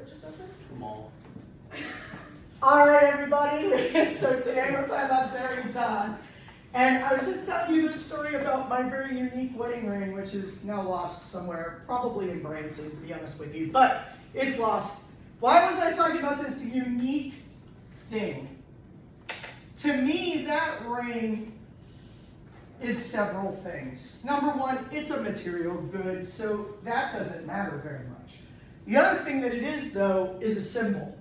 it just opened? Come on. All right, everybody. So today we're talking about Derrida. And I was just telling you this story about my very unique wedding ring, which is now lost somewhere, probably in Branson, to be honest with you, but it's lost. Why was I talking about this unique thing? To me, that ring is several things. Number one, it's a material good, so that doesn't matter very much. The other thing that it is, though, is a symbol.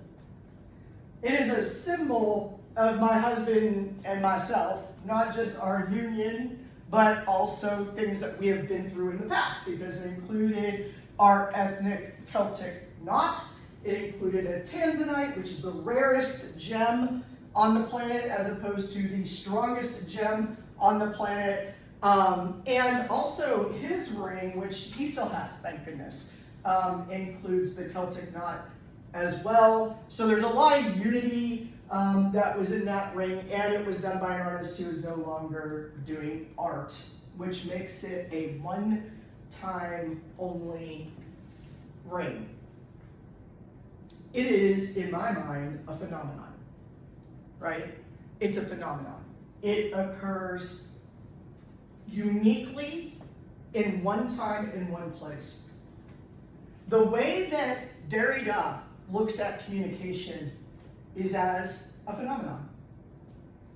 It is a symbol of my husband and myself, not just our union, but also things that we have been through in the past, because it included our ethnic Celtic knot. It included a tanzanite, which is the rarest gem on the planet, as opposed to the strongest gem on the planet. And also his ring, which he still has, thank goodness, includes the Celtic knot as well. So there's a lot of unity that was in that ring, and it was done by an artist who is no longer doing art, which makes it a one-time only ring. It is, in my mind, a phenomenon, right? It's a phenomenon. It occurs uniquely in one time, in one place. The way that Derrida looks at communication is as a phenomenon.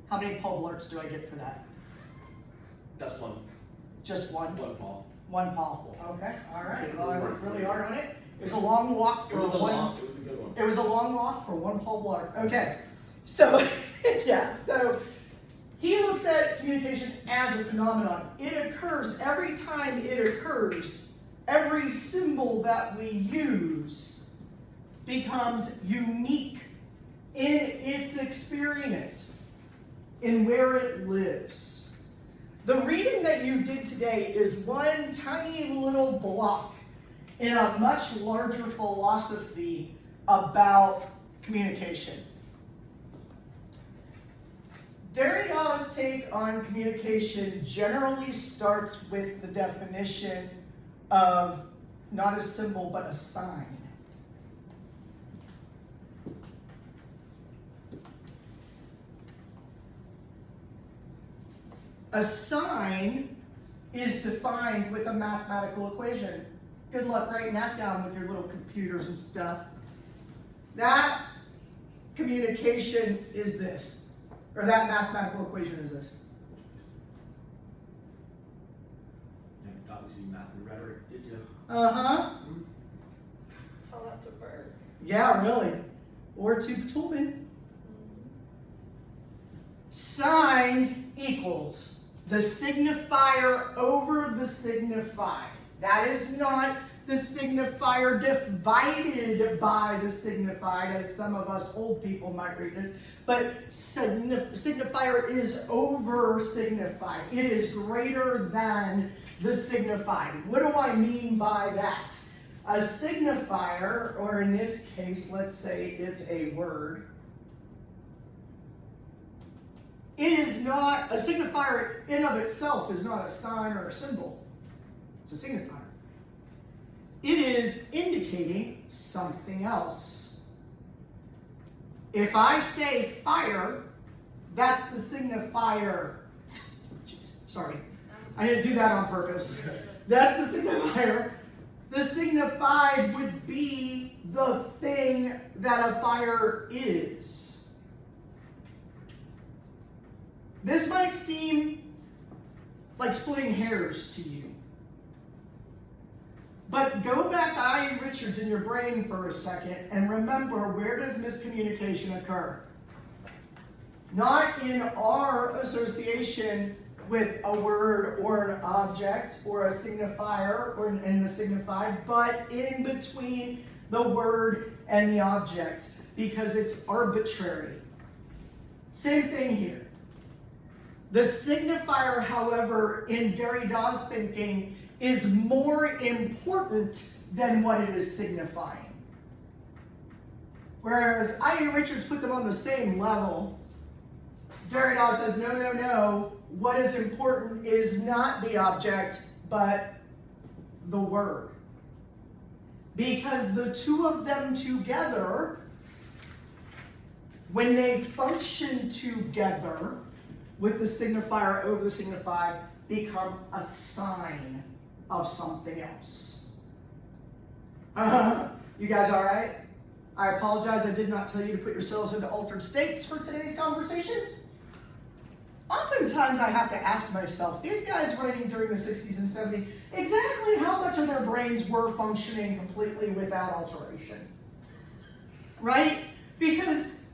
How many Paul Blarts do I get for that? That's one. Just one? One Paul. One Paul. Okay, all right. Well, I worked really hard on it. It was a long walk for It was a one. good one. It was a long walk for one Paul Blart. Okay, so yeah, so he looks at communication as a phenomenon. It occurs every time it occurs. Every symbol that we use becomes unique in its experience, in where it lives. The reading that you did today is one tiny little block in a much larger philosophy about communication. Derrida's take on communication generally starts with the definition of not a symbol, but a sign. A sign is defined with a mathematical equation. Good luck writing that down with your little computers and stuff. That communication is this, or that mathematical equation is this. You thought we see math and rhetoric, did you? Uh-huh. Tell that to Bert. Yeah, really. Or to Toolman. Sign equals the signifier over the signified. That is not the signifier divided by the signified, as some of us old people might read this, but signifier is over signified. It is greater than the signified. What do I mean by that? A signifier, or in this case, let's say it's a word, it is not, a signifier in of itself is not a sign or a symbol. It's a signifier. It is indicating something else. If I say fire, that's the signifier. Jeez, sorry. I didn't do that on purpose. That's the signifier. The signified would be the thing that a fire is. This might seem like splitting hairs to you. But go back to I.E. Richards in your brain for a second and remember, where does miscommunication occur? Not in our association with a word or an object or a signifier or in the signified, but in between the word and the object, because it's arbitrary. Same thing here. The signifier, however, in Derrida's thinking, is more important than what it is signifying. Whereas I.E. Richards put them on the same level, Derrida says, no. What is important is not the object, but the word. because the two of them together, when they function together with the signifier over the signified, become a sign of something else. You guys all right? I apologize, I did not tell you to put yourselves into altered states for today's conversation. Oftentimes I have to ask myself, these guys writing during the 60s and 70s, exactly how much of their brains were functioning completely without alteration? Right? Because,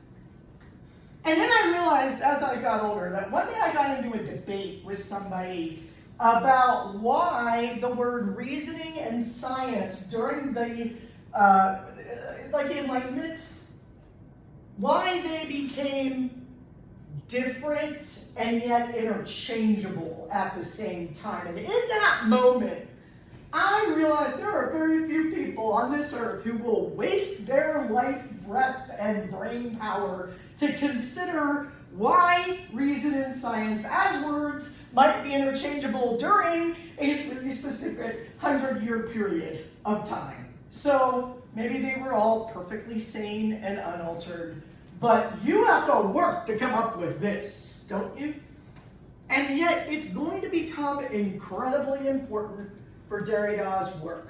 and then I realized as I got older that one day I got into a debate with somebody about why the word reasoning and science during the Enlightenment, why they became different and yet interchangeable at the same time. And in that moment, I realized there are very few people on this earth who will waste their life, breath, and brain power to consider why reason and science as words might be interchangeable during a specific 100-year period of time. So maybe they were all perfectly sane and unaltered, but you have to work to come up with this, don't you? And yet it's going to become incredibly important for Derrida's work.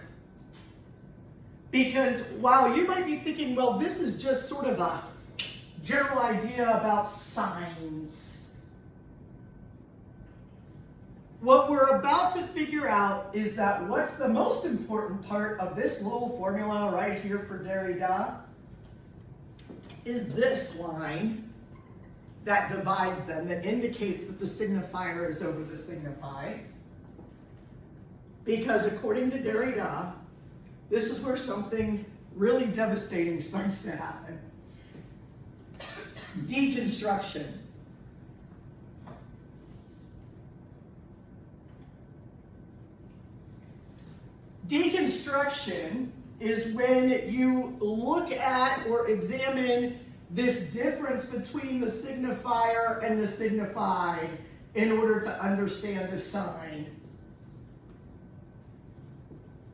Because while you might be thinking, well, this is just sort of a general idea about signs, what we're about to figure out is that what's the most important part of this little formula right here for Derrida is this line that divides them, that indicates that the signifier is over the signified. Because according to Derrida, this is where something really devastating starts to happen. Deconstruction. Deconstruction is when you look at or examine this difference between the signifier and the signified in order to understand the sign.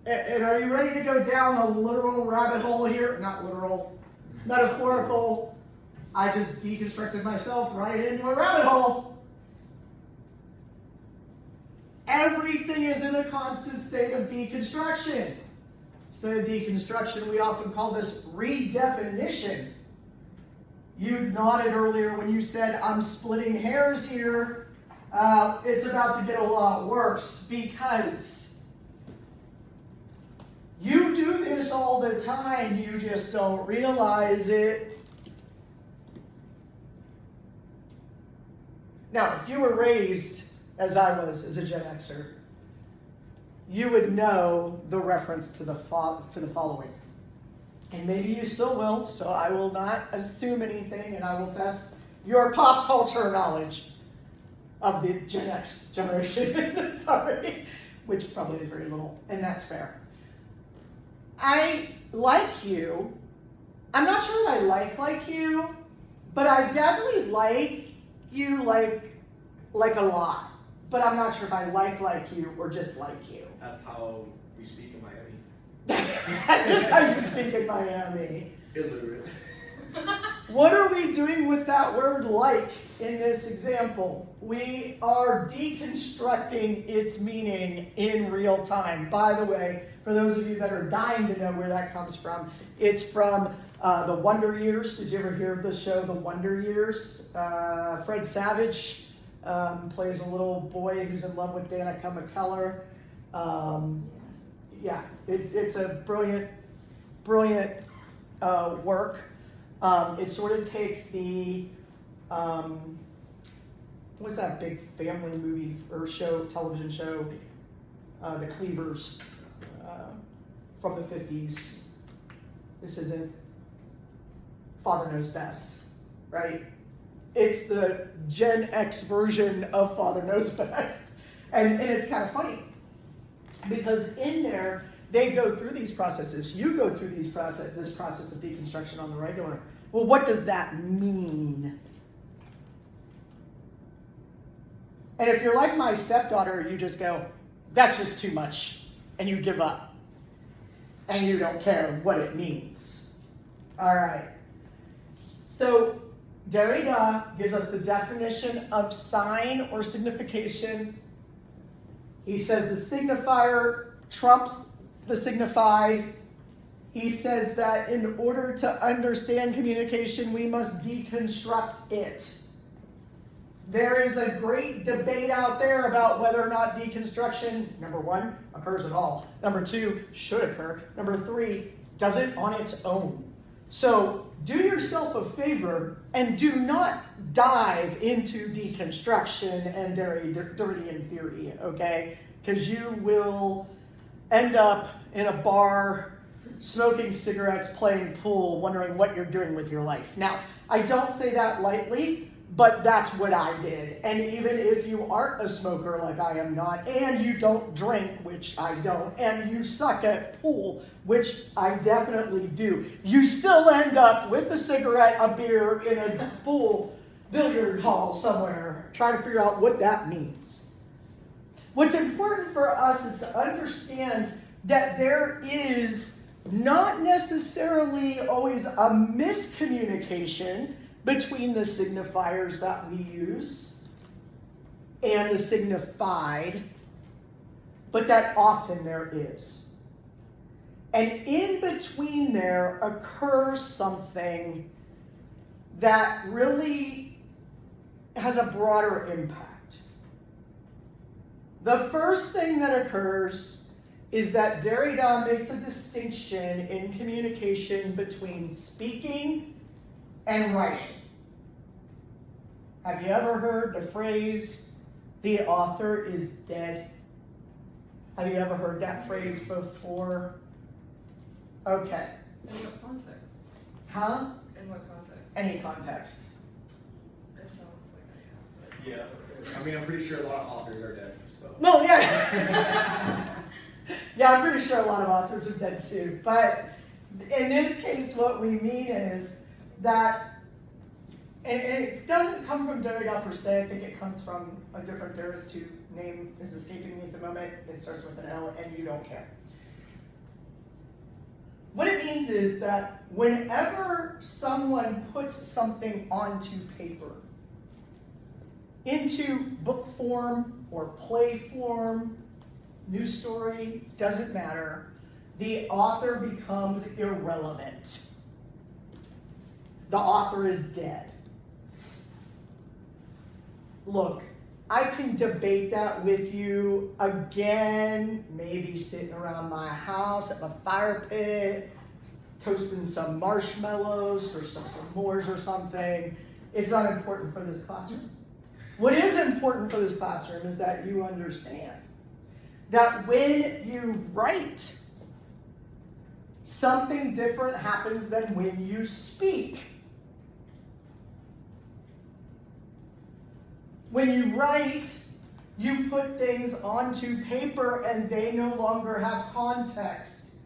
And are you ready to go down a literal rabbit hole here? Not literal, metaphorical. I just deconstructed myself right into a rabbit hole. Everything is in a constant state of deconstruction. Instead of deconstruction, we often call this redefinition. You nodded earlier when you said, I'm splitting hairs here. It's about to get a lot worse because you do this all the time, you just don't realize it. Now, if you were raised as I was as a Gen Xer, you would know the reference to the following. And maybe you still will, so I will not assume anything, and I will test your pop culture knowledge of the Gen X generation. Sorry, which probably is very little, and that's fair. I like you. I'm not sure that I like you, but I definitely like you like a lot. But I'm not sure if I like you or just like you. That's how we speak in Miami. That is how you speak in Miami. Illiterate. What are we doing with that word like in this example? We are deconstructing its meaning in real time. By the way, for those of you that are dying to know where that comes from, it's from The Wonder Years. Did you ever hear of the show The Wonder Years? Fred Savage plays a little boy who's in love with Danica McKellar. It's a brilliant work. It sort of takes the, what's that big family movie or television show, The Cleavers, from the 50s. This isn't Father Knows Best, right? It's the Gen X version of Father Knows Best. And it's kind of funny because in there, they go through these processes. You go through this process of deconstruction on the regular. Well, what does that mean? And if you're like my stepdaughter, you just go, that's just too much, and you give up. and you don't care what it means. All right. So Derrida gives us the definition of sign or signification. He says the signifier trumps the signified. He says that in order to understand communication, we must deconstruct it. There is a great debate out there about whether or not deconstruction, number one, occurs at all. Number two, should occur. Number three, does it on its own. So do yourself a favor and do not dive into deconstruction and Derridian theory, okay? Because you will end up in a bar smoking cigarettes, playing pool, wondering what you're doing with your life. Now, I don't say that lightly, but that's what I did. And even if you aren't a smoker like I am not, and you don't drink, which I don't, and you suck at pool, which I definitely do, you still end up with a cigarette, a beer, in a pool billiard hall somewhere, trying to figure out what that means. What's important for us is to understand that there is not necessarily always a miscommunication between the signifiers that we use and the signified, but that often there is. And in between there occurs something that really has a broader impact. The first thing that occurs is that Derrida makes a distinction in communication between speaking and writing. Have you ever heard the phrase, the author is dead? Have you ever heard that phrase before? Okay. In what context? Huh? In what context? Any context. It sounds like I have, but. Yeah. I mean, I'm pretty sure a lot of authors are dead, so. Well, yeah. Yeah, I'm pretty sure a lot of authors are dead too. But in this case, what we mean is that, and it doesn't come from Derrida per se, I think it comes from a different theorist whose name is escaping me at the moment. It starts with an L, and you don't care. What it means is that whenever someone puts something onto paper, into book form or play form, news story, doesn't matter, the author becomes irrelevant. The author is dead. Look, I can debate that with you again, maybe sitting around my house at my fire pit, toasting some marshmallows or some s'mores or something. It's not important for this classroom. What is important for this classroom is that you understand that when you write, something different happens than when you speak. When you write, you put things onto paper and they no longer have context,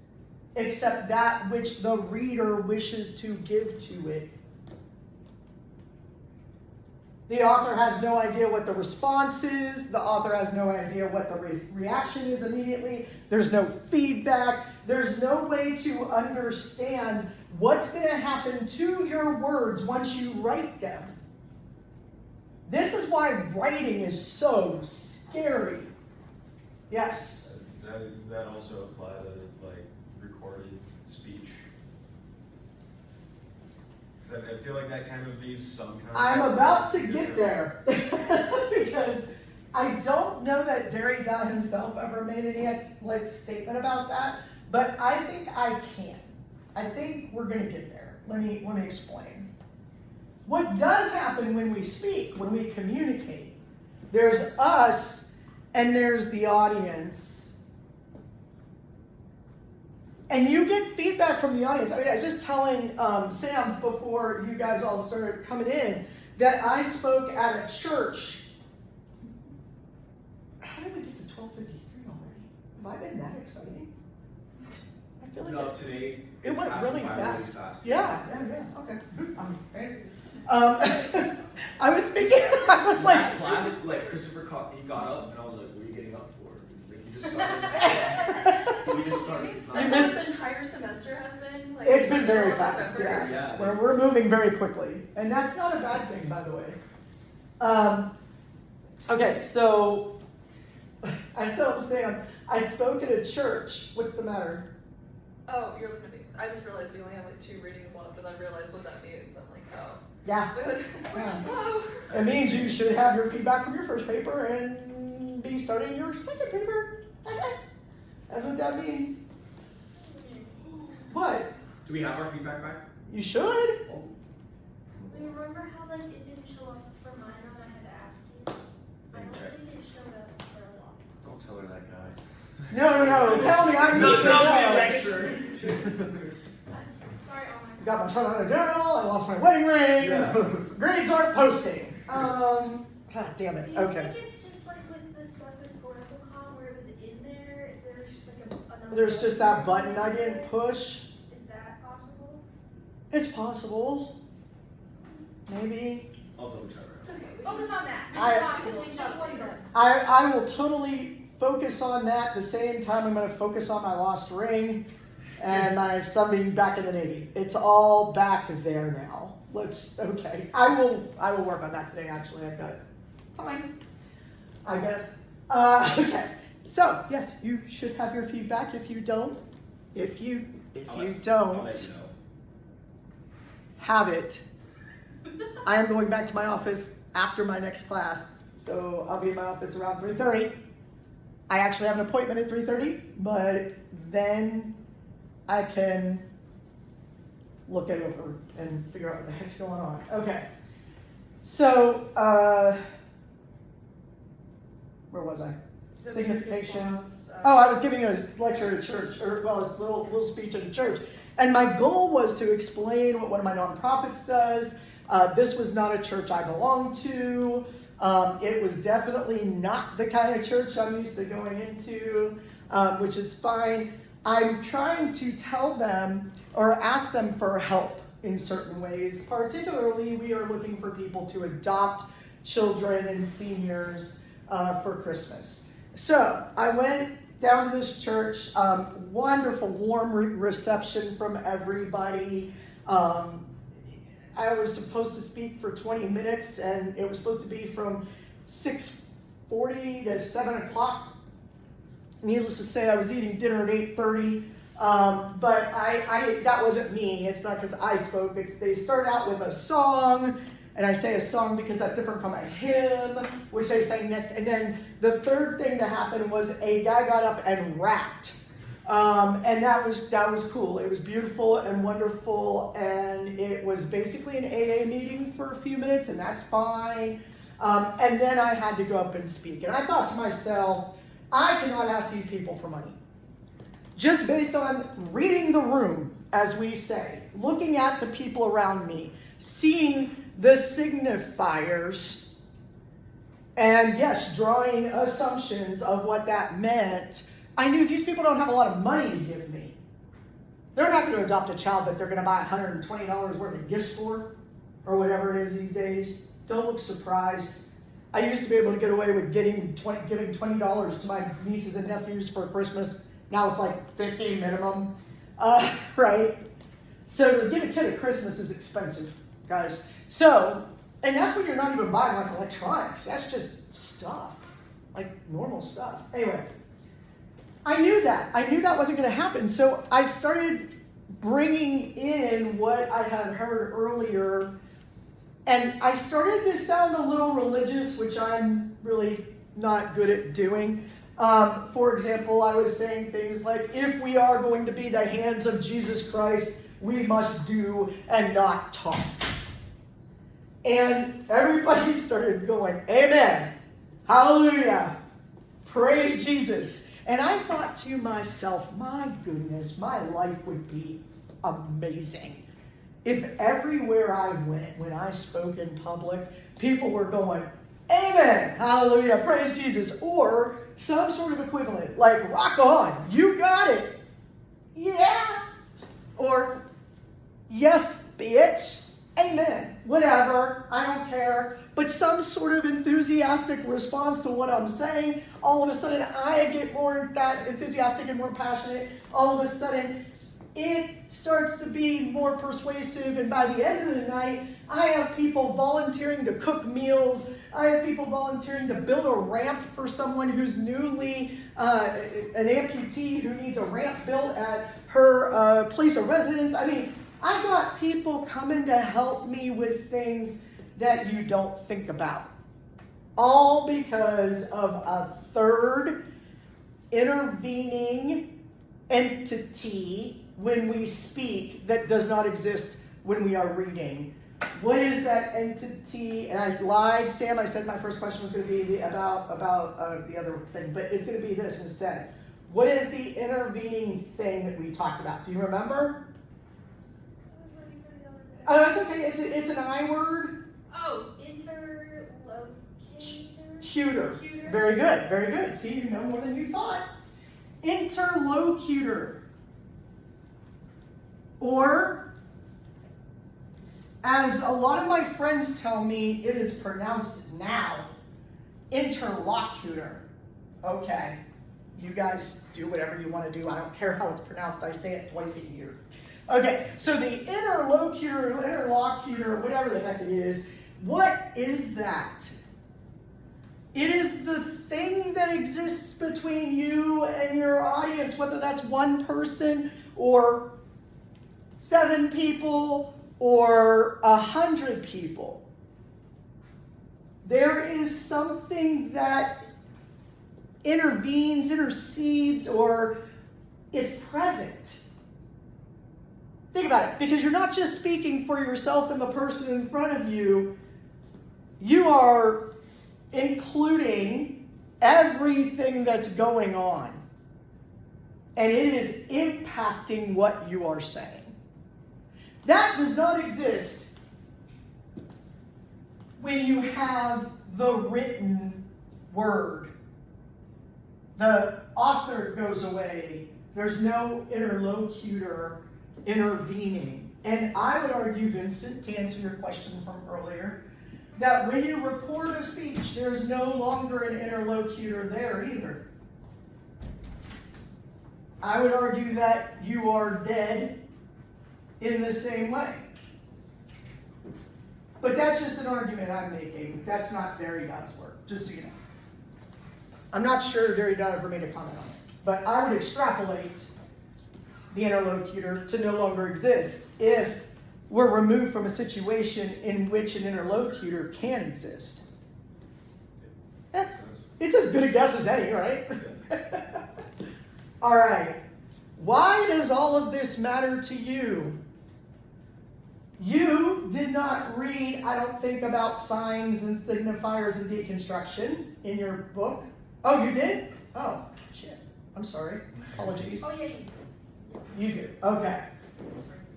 except that which the reader wishes to give to it. The author has no idea what the response is. The author has no idea what the reaction is immediately. There's no feedback. There's no way to understand what's going to happen to your words once you write them. This is why writing is so scary. Yes? Does that also apply to like recorded speech? Because I feel like that kind of leaves some context. I'm about to get there. Because I don't know that Derrida himself ever made any statement about that, but I think I can. I think we're going to get there. Let me explain. What does happen when we speak, when we communicate? There's us and there's the audience. And you get feedback from the audience. I was just telling Sam before you guys all started coming in that I spoke at a church. How did we get to 12:53 already? Have I been that exciting? I feel like No, today it it's went passing really by fast. fast. Yeah, okay. Okay. I was speaking, I was like, Last class, like Christopher he got up and I was like, what are you getting up for? Like, you just We just started. You missed- This entire semester has been like. It's been very oh, fast, November. yeah. Yeah. We're moving very quickly, and that's not a bad thing, by the way. Okay, so I still have to say, I spoke at a church. What's the matter? Oh, you're looking at me. I just realized we only have like 2 readings left, and I realized what that means. I'm like, oh. Yeah, Yeah. it means you should have your feedback from your first paper and be starting your second paper. That's what that means. What? Do we have our feedback back? You should. Oh. Remember how like it didn't show up for mine when I had to ask you? I don't Okay. think it showed up for a while. Don't tell her that, guys. No. Tell me I'm No, good. lecture. Sorry, oh my Got my son on a journal. I lost my wedding ring. Yeah. Grades aren't posting. God damn it. Do you Okay. think it's just like with the stuff with political com where it was in there, there's just like another There's just that button I didn't push. Is that possible? It's possible. Maybe. I'll double check. It's okay. we Focus on that. I- It's possible. It's just one button. I will totally focus on that. At the same time, I'm going to focus on my lost ring and my son being back in the Navy. It's all back there now. Okay. I will work on that today. Actually, I've got time, I guess. Okay. So yes, you should have your feedback. If you don't, if you I'll let you don't know. have it, I am going back to my office after my next class. So I'll be in my office around 3:30. I actually have an appointment at 3:30, but then I can look it over and figure out what the heck's going on. Okay. So, where was I? The Signification. lost, Oh, I was giving a lecture at a church, or well, a little speech at a church. And my goal was to explain what one of my nonprofits does. This was not a church I belong to. It was definitely not the kind of church I'm used to going into, which is fine. I'm trying to tell them or ask them for help in certain ways. Particularly, we are looking for people to adopt children and seniors for Christmas. So I went down to this church, wonderful, warm reception from everybody. I was supposed to speak for 20 minutes, and it was supposed to be from 6:40 to 7 o'clock. Needless to say, I was eating dinner at 8:30, but I that wasn't me. It's not because I spoke. They start out with a song, and I say a song because that's different from a hymn, which they sang next. And then the third thing to happen was a guy got up and rapped. And that was cool. It was beautiful and wonderful, and it was basically an AA meeting for a few minutes, and that's fine. And then I had to go up and speak, and I thought to myself, I cannot ask these people for money. Just based on reading the room, as we say, looking at the people around me, seeing the signifiers, and yes, drawing assumptions of what that meant, I knew these people don't have a lot of money to give me. They're not going to adopt a child that they're going to buy $120 worth of gifts for, or whatever it is these days. Don't look surprised. I used to be able to get away with giving $20 to my nieces and nephews for Christmas. Now it's like $50 minimum, right? So to get a kid at Christmas is expensive, guys. So, and that's when you're not even buying like electronics. That's just stuff, like normal stuff. Anyway. I knew that wasn't going to happen. So I started bringing in what I had heard earlier, and I started to sound a little religious, which I'm really not good at doing. For example, I was saying things like, if we are going to be the hands of Jesus Christ, we must do and not talk. And everybody started going, amen, hallelujah, praise Jesus. And I thought to myself, my goodness, my life would be amazing if everywhere I went, when I spoke in public, people were going, amen, hallelujah, praise Jesus, or some sort of equivalent, like rock on, you got it, yeah, or yes, bitch, amen, whatever, I don't care, but some sort of enthusiastic response to what I'm saying. all of a sudden I get more that enthusiastic and more passionate. All of a sudden it starts to be more persuasive, and by the end of the night, I have people volunteering to cook meals. I have people volunteering to build a ramp for someone who's newly an amputee who needs a ramp built at her place of residence. I mean, I've got people coming to help me with things that you don't think about. All because of a third intervening entity when we speak that does not exist when we are reading. What is that entity? And I lied, Sam. I said my first question was going to be about the other thing, but it's going to be this instead. What is the intervening thing that we talked about? Do you remember? Oh, that's okay. It's an I word. Oh, interlocutor. Cuter. Very good. Very good. See, you know more than you thought. Interlocutor. Or, as a lot of my friends tell me, it is pronounced now, interlocutor. Okay, you guys do whatever you want to do. I don't care how it's pronounced. I say it twice a year. Okay, so the interlocutor, whatever the heck it is, what is that? It is the thing that exists between you and your audience, whether that's one person or 7 people or 100 people. There is something that intervenes, intercedes, or is present. Think about it, because you're not just speaking for yourself and the person in front of you, you are including everything that's going on. And it is impacting what you are saying. That does not exist when you have the written word. The author goes away. There's no interlocutor intervening. And I would argue, Vincent, to answer your question from earlier, that when you record a speech, there's no longer an interlocutor there either. I would argue that you are dead in the same way. But that's just an argument I'm making. That's not Derrida's work, just so you know. I'm not sure Derrida ever made a comment on it. But I would extrapolate the interlocutor to no longer exist if we're removed from a situation in which an interlocutor can exist. It's as good a guess as any, right? All right. Why does all of this matter to you? You did not read, I don't think, about signs and signifiers and deconstruction in your book. Oh, you did? Oh, shit. I'm sorry. Apologies. Oh, yeah. You did. Okay.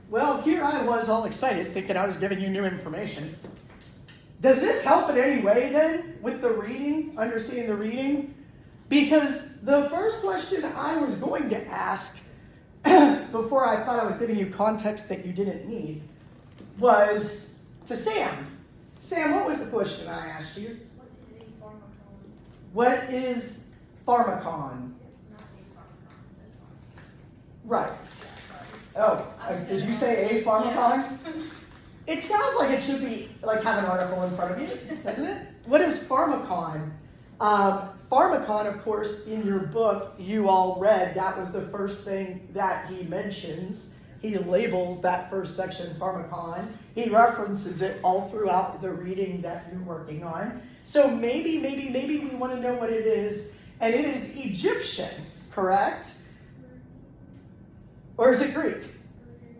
Well, here I was all excited thinking I was giving you new information. Does this help in any way then with the reading, understanding the reading? Because the first question I was going to ask before I thought I was giving you context that you didn't need was to Sam. Sam, what was the question I asked you? What is a pharmacon? What is pharmacon? Not a pharmacon, this one. Right. Sorry. Oh, did you say a pharmacon? It sounds like it should be, like, have an article in front of you, doesn't it? What is pharmacon? Pharmacon, of course, in your book, you all read, that was the first thing that he mentions. He labels that first section pharmacon. He references it all throughout the reading that you're working on. So maybe we want to know what it is. And it is Egyptian, correct? Or is it Greek?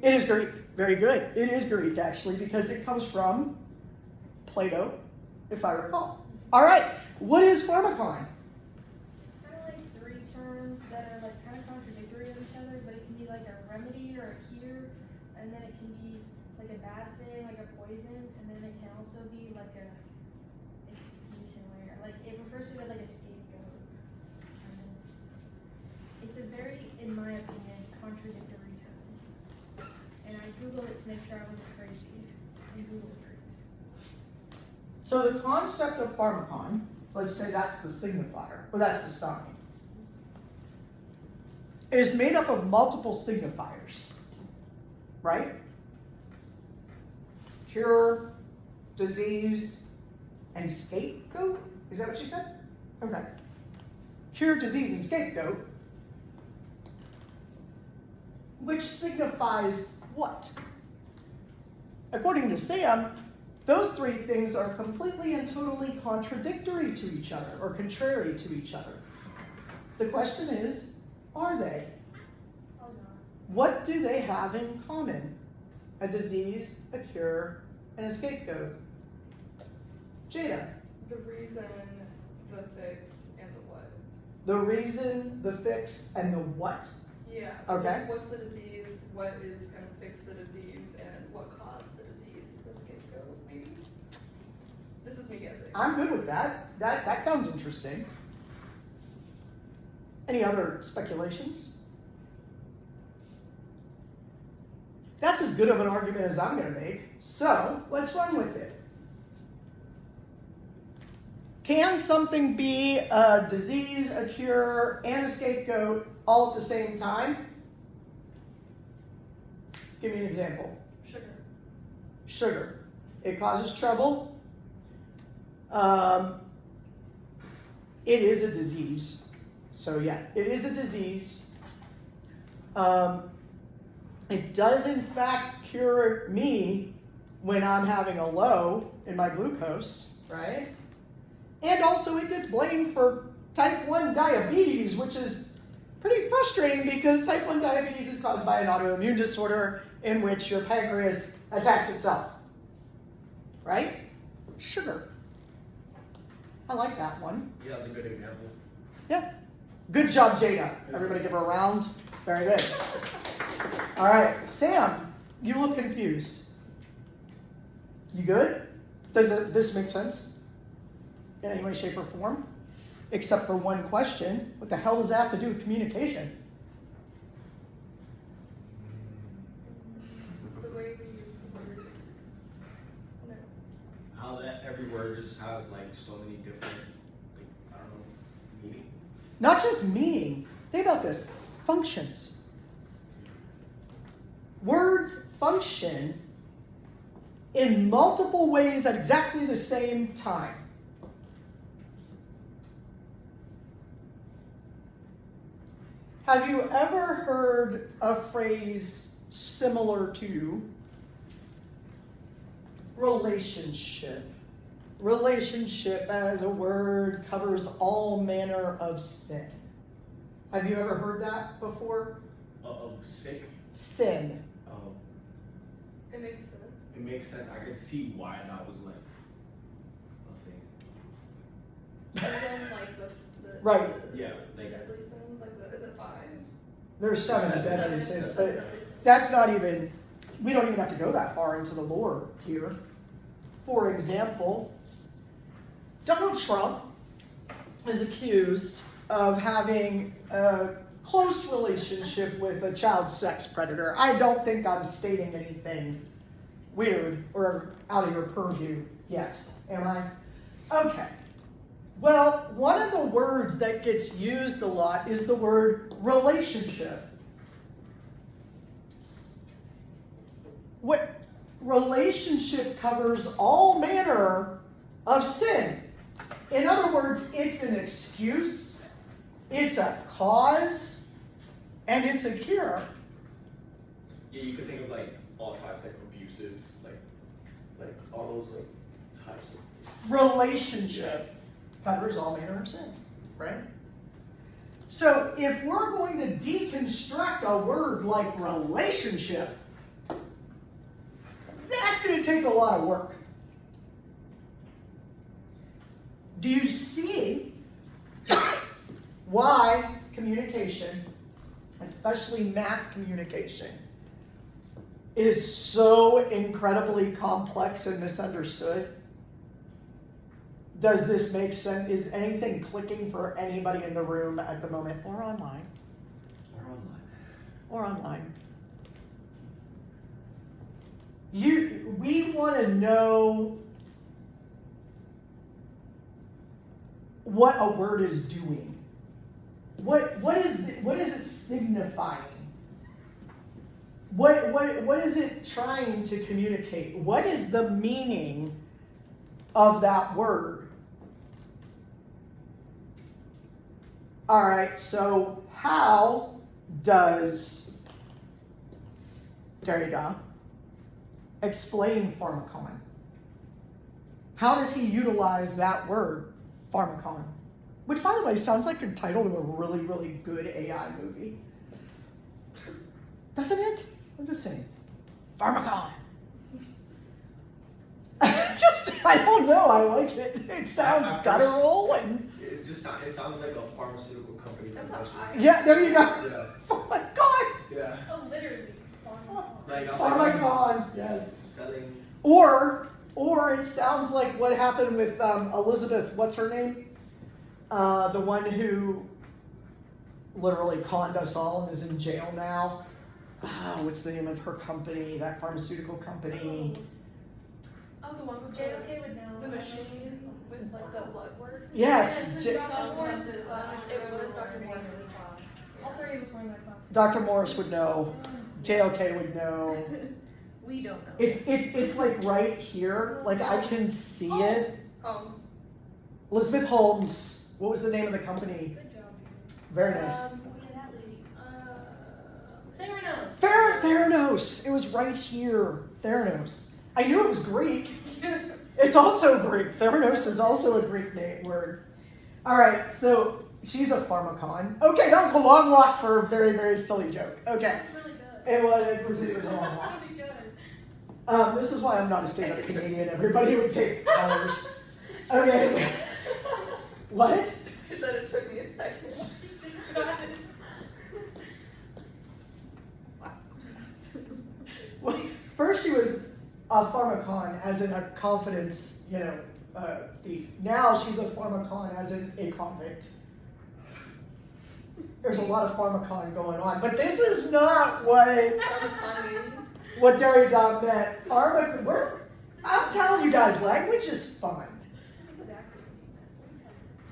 It is Greek. Very good. It is Greek, actually, because it comes from Plato, if I recall. All right. What is pharmacon? It's kind of like 3 terms that are like kind of contradictory of each other, but it can be like a remedy or a cure, and then it can be like a bad thing, like a poison, and then it can also be like a excuse in where, like, it refers to it as like a scapegoat. It's a very, in my opinion, contradictory term. And I Googled it to make sure I wasn't crazy. And Google agrees. So the concept of pharmacon let's say that's the signifier, or that's the sign, is made up of multiple signifiers, right? Cure, disease, and scapegoat? Is that what you said? Okay. Cure, disease, and scapegoat. Which signifies what? According to Sam, those three things are completely and totally contradictory to each other, or contrary to each other. The question is, are they? Probably not. What do they have in common? A disease, a cure, and a scapegoat. Jada. The reason, the fix, and the what. The reason, the fix, and the what? Yeah. Okay. What's the disease? What is going to fix the disease? And what caused the disease? The scapegoat, maybe? This is me guessing. I'm good with that. That sounds interesting. Any other speculations? That's as good of an argument as I'm going to make. So let's run with it. Can something be a disease, a cure, and a scapegoat all at the same time? Give me an example. Sugar. Sugar. It causes trouble. It is a disease. So yeah, it is a disease. It does in fact cure me when I'm having a low in my glucose, right? And also it gets blamed for type 1 diabetes, which is pretty frustrating because type 1 diabetes is caused by an autoimmune disorder in which your pancreas attacks itself, right? Sugar. I like that one. Yeah, that's a good example. Yeah. Good job, Jada. Everybody give her a round. Very good. All right, Sam, you look confused. You good? Does this make sense in any way, shape, or form? Except for one question. What the hell does that have to do with communication? The way we use the word. No. How that every word just has like so many different, like, I don't know, meaning. Not just meaning. Think about this. Functions. Words function in multiple ways at exactly the same time. Have you ever heard a phrase similar to relationship? Relationship as a word covers all manner of sin. Have you ever heard that before? Of sick. Sin. Oh, It makes sense. it makes sense. I can see why that was like a thing. And then like the Right. Yeah, the like deadly sins, like the, is it 5? There's 7 Seven. deadly Seven. sins, but Deadly sins. that's not even, we don't even have to go that far into the lore here. For example, Donald Trump is accused of having a close relationship with a child sex predator. I don't think I'm stating anything weird or out of your purview yet, am I? Okay. Well, one of the words that gets used a lot is the word relationship. What relationship covers all manner of sin. In other words, it's an excuse, it's a cause, and it's a cure. yeah, you could think of like all types like abusive, like all those like types of Relationship covers all manner of sin, right? So if we're going to deconstruct a word like relationship, that's going to take a lot of work. Do you see why communication, especially mass communication, is so incredibly complex and misunderstood? Does this make sense? Is anything clicking for anybody in the room at the moment or online? or online. Or online. We want to know what a word is doing. What is it signifying? What is it trying to communicate? What is the meaning of that word? All right, so how does Derrida explain pharmacon? How does he utilize that word, pharmacon? Which, by the way, sounds like a title to a really, really good AI movie. Doesn't it? I'm just saying. Pharmacon. I don't know, I like it. It sounds At guttural and... It sounds like a pharmaceutical company. That's how convention. I. Yeah, there you go. Yeah. Pharmacon. Yeah. Oh, literally. Like Pharmacon, yes. Selling. Or it sounds like what happened with Elizabeth, what's her name? The one who literally conned us all and is in jail now. What's the name of her company, that pharmaceutical company? Oh, the one with JOK would know. the machine with like the blood work. Yes, Dr. Morris's class. It was Dr. Morris's class. All three of us were in that class. Dr. Morris would know. JOK would know. We don't know. It's like right here. Like I can see it. Holmes. Elizabeth Holmes. What was the name of the company? Good job. Very nice. Oh yeah, that lady. Theranos. Theranos. It was right here. Theranos. I knew it was Greek. It's also Greek. Theranos is also a Greek word. All right, so she's a pharmacon. Okay, that was a long walk for a very, very silly joke. Okay, That's really good. it was a long walk. That'd be good. This is why I'm not a stand-up comedian. Everybody would take hours. Okay. What? He said it took me a second. Well, first she was a pharmacon, as in a confidence, thief. Now she's a pharmacon, as in a convict. There's a lot of pharmacon going on, but this is not what Derrida meant. I'm telling you guys, language is fun. That's exactly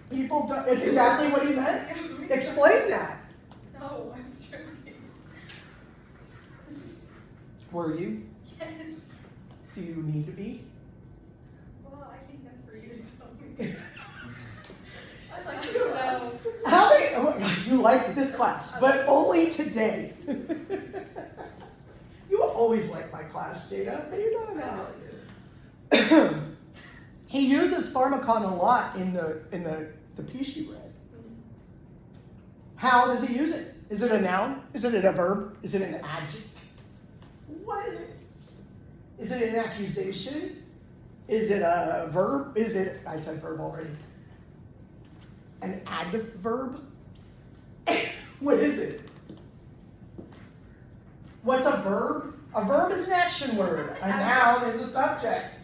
what People don't, it's exactly what he meant. he meant. Explain that. No, I was joking. Were you? Yes. Do you need to be? Well, I think that's for you to tell me. I like I this don't class. know. How many? Oh, you like this class, but only today. You always like my class, Jada. What are you doing I now? really do. He uses pharmacon a lot in the piece you read. How does he use it? Is it a noun? Is it a verb? Is it an adjective? What is it? Is it an accusation? Is it a verb? I said verb already. An adverb? What is it? What's a verb? A verb is an action word. A noun is a subject.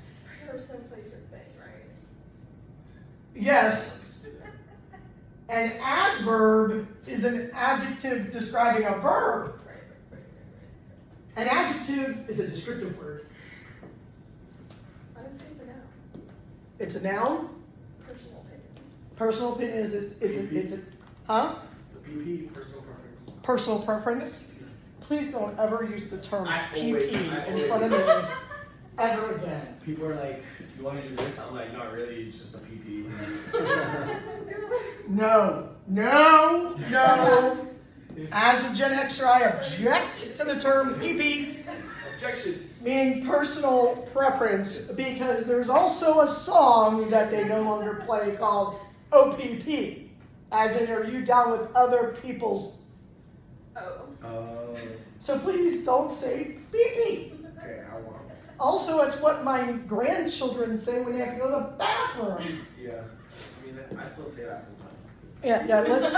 Person, place, or thing, right? Yes. An adverb is an adjective describing a verb. Right. An adjective is a descriptive word. I would say it's a noun. It's a noun. Personal opinion. Personal opinion is it's a huh? It's a PP, personal preference. Personal preference. Please don't ever use the term I PP always- in front of me ever again. People are like, "You want to do this?" I'm like, "Not really. It's just a PP." No. As a Gen Xer, I object to the term PP, Objection. meaning personal preference, because there's also a song that they no longer play called OPP, as in, are you down with other people's? Oh. So please don't say PP. Okay, I want. Also, it's what my grandchildren say when they have to go to the bathroom. Yeah. I mean, I still say that sometimes. Yeah, let's,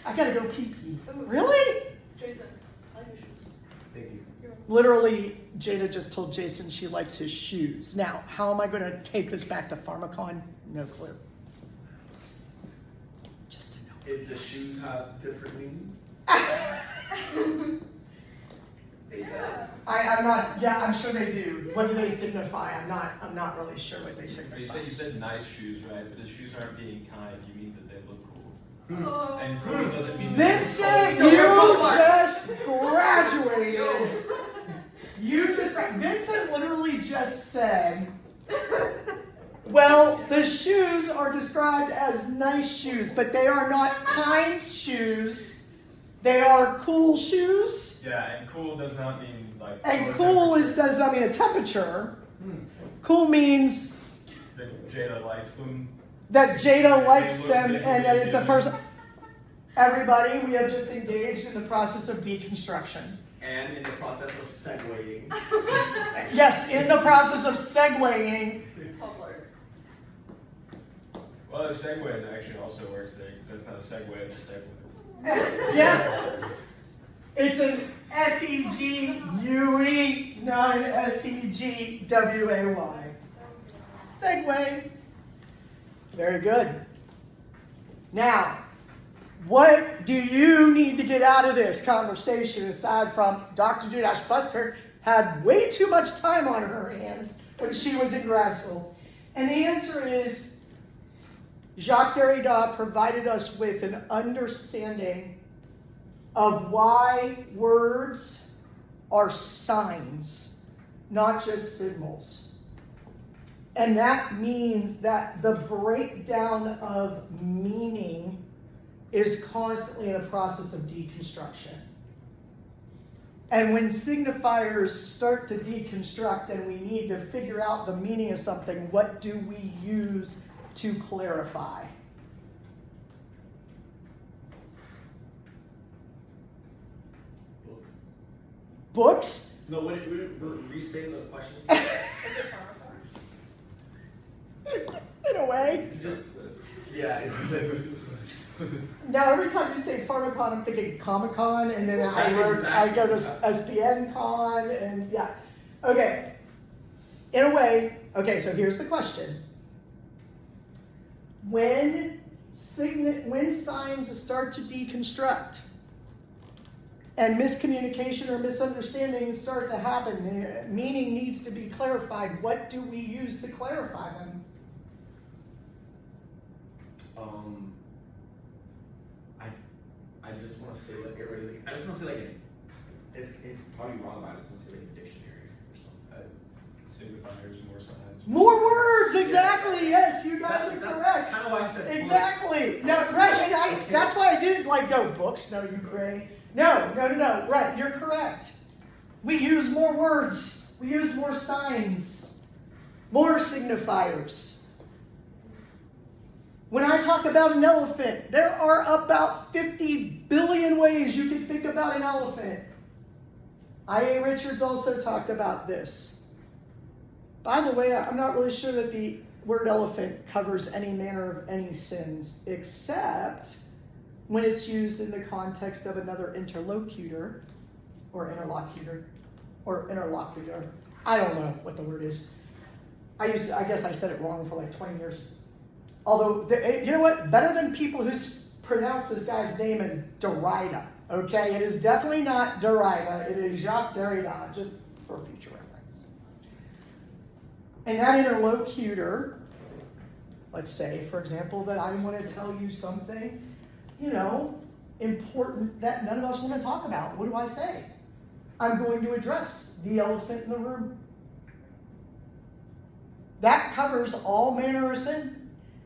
I gotta go pee-pee. Really? Jason, I like your shoes. Thank you. Literally, Jada just told Jason she likes his shoes. Now, how am I gonna take this back to Pharmacon? No clue. Just to know. If the shoes have different meaning. They do. I'm not, yeah, I'm sure they do. What do they signify? I'm not really sure what they signify. You said nice shoes, right? But the shoes aren't being kind. You mean that they look cool. Oh. And cool doesn't mean Vincent, they you look cool. just graduated. Vincent literally just said, well, the shoes are described as nice shoes, but they are not kind shoes. They are cool shoes. Yeah, and cool does not mean like. And low cool temperature. does not mean a temperature. Cool means That Jada likes them. that Jada likes look them visually and that it's a appealing. person. Everybody, we have just engaged in the process of deconstruction. And in the process of segueing. Yes, in the process of segueing. Public. Well, the segue actually also works there because that's not a segue, it's a segue. Yes, it's an S-E-G-U-E, not an S-E-G-W-A-Y. Segue. Very good. Now, what do you need to get out of this conversation aside from Dr. Dudash Busker had way too much time on her hands when she was in grad school? And the answer is Jacques Derrida provided us with an understanding of why words are signs, not just symbols. And that means that the breakdown of meaning is constantly in a process of deconstruction. And when signifiers start to deconstruct and we need to figure out the meaning of something, what do we use to clarify? Books? No, restate the question. Is it pharmaca? In a way. Yeah, it's Now, every time you say Pharmacon, I'm thinking Comic Con, and then I That's go to exactly SPN Con, and yeah. Okay. In a way, okay, so here's the question. When signs start to deconstruct and miscommunication or misunderstandings start to happen, meaning needs to be clarified, what do we use to clarify them? I just want to say like I just want to say like it's probably wrong, but I just want to say like a dictionary or something. Signifiers, more signs. More words, exactly. Yes, you guys are That's correct. kind of why I said Exactly. No, right, and that's why I didn't like go books. No, you gray. No. Right, you're correct. We use more words. We use more signs, more signifiers. When I talk about an elephant, there are about 50 billion ways you can think about an elephant. I.A. Richards also talked about this. By the way, I'm not really sure that the word elephant covers any manner of any sins, except when it's used in the context of another interlocutor. I don't know what the word is. I guess I said it wrong for like 20 years. Although, you know what? Better than people who pronounce this guy's name as Derrida. Okay, it is definitely not Derrida. It is Jacques Derrida, just for future reference. And that interlocutor, let's say, for example, that I want to tell you something, important that none of us want to talk about. What do I say? I'm going to address the elephant in the room. That covers all manner of sin.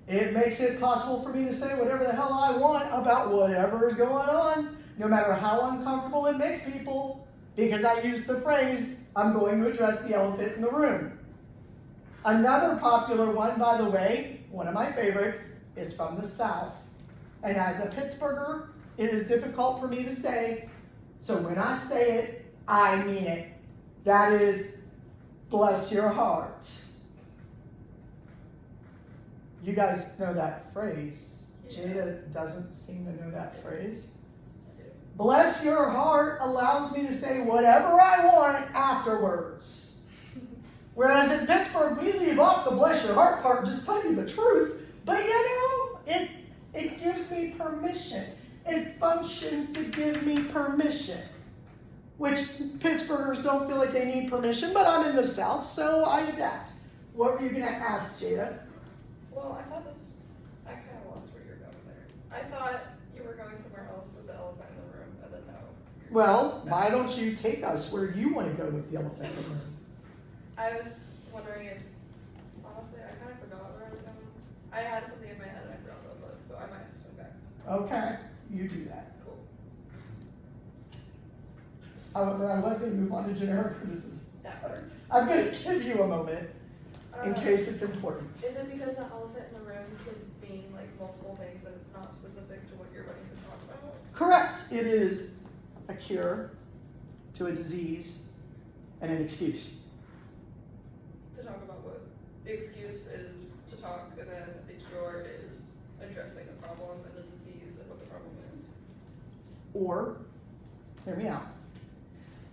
It makes it possible for me to say whatever the hell I want about whatever is going on, no matter how uncomfortable it makes people, because I use the phrase, I'm going to address the elephant in the room. Another popular one, by the way, one of my favorites, is from the South. And as a Pittsburgher, it is difficult for me to say, so when I say it, I mean it. That is, bless your heart. You guys know that phrase. Jada doesn't seem to know that phrase. Bless your heart allows me to say whatever I want afterwards. Whereas in Pittsburgh, we leave off the bless your heart part and just tell you the truth. But it gives me permission. It functions to give me permission. which Pittsburghers don't feel like they need permission, but I'm in the South, so I adapt. What were you gonna ask, Jada? Well, I kind of lost where you're going there. I thought you were going somewhere else with the elephant in the room, and then no. Well, why don't you take us where you want to go with the elephant in the room? I was wondering if, honestly, I kind of forgot where I was going. I had something in my head and I forgot what it was, so I might have to swing back. Okay, you do that. Cool. However, I was going to move on to generic criticism. That works. I'm going to give you a moment in case it's important. Is it because the elephant in the room could mean like multiple things and it's not specific to what you're ready to talk about? Correct. It is a cure to a disease and an excuse. To talk about what the excuse is to talk, and then the cure is addressing the problem and the disease and what the problem is. Or, hear me out.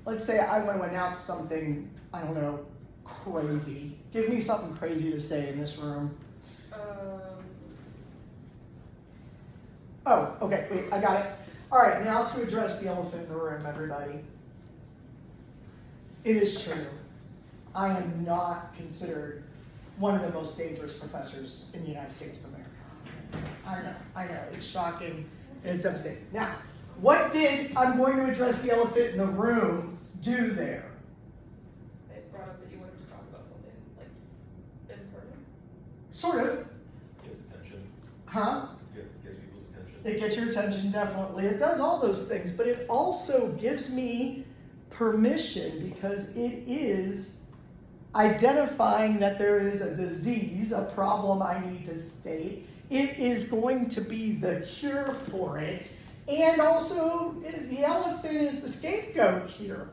Let's say I want to announce something, I don't know, crazy. Give me something crazy to say in this room. Oh, okay, wait, I got it. All right, now to address the elephant in the room, everybody. It is true. I am not considered one of the most dangerous professors in the United States of America. I know, it's shocking and it's devastating. Now, what did I'm going to address the elephant in the room do there? It brought up that you wanted to talk about something like important. Sort of. Gets attention. Huh? Gets people's attention. It gets your attention, definitely. It does all those things, but it also gives me permission because it is identifying that there is a disease, a problem I need to state. It is going to be the cure for it. And also, the elephant is the scapegoat here.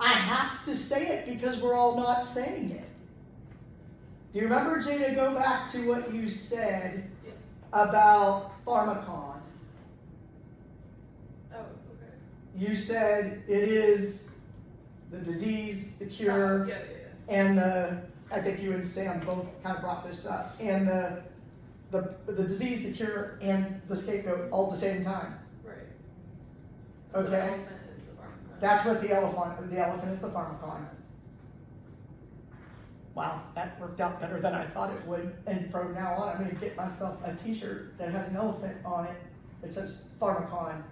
I have to say it because we're all not saying it. Do you remember, Jada, go back to what you said about Pharmacon? Oh, okay. You said it is the disease, the cure, Yeah. and I think you and Sam both kind of brought this up, and the disease, the cure, and the scapegoat all at the same time. Right. Okay. So the elephant is the pharmacon. That's what the elephant is the Pharmacon. Wow, that worked out better than I thought it would. And from now on, I'm going to get myself a t-shirt that has an elephant on it. It says Pharmacon.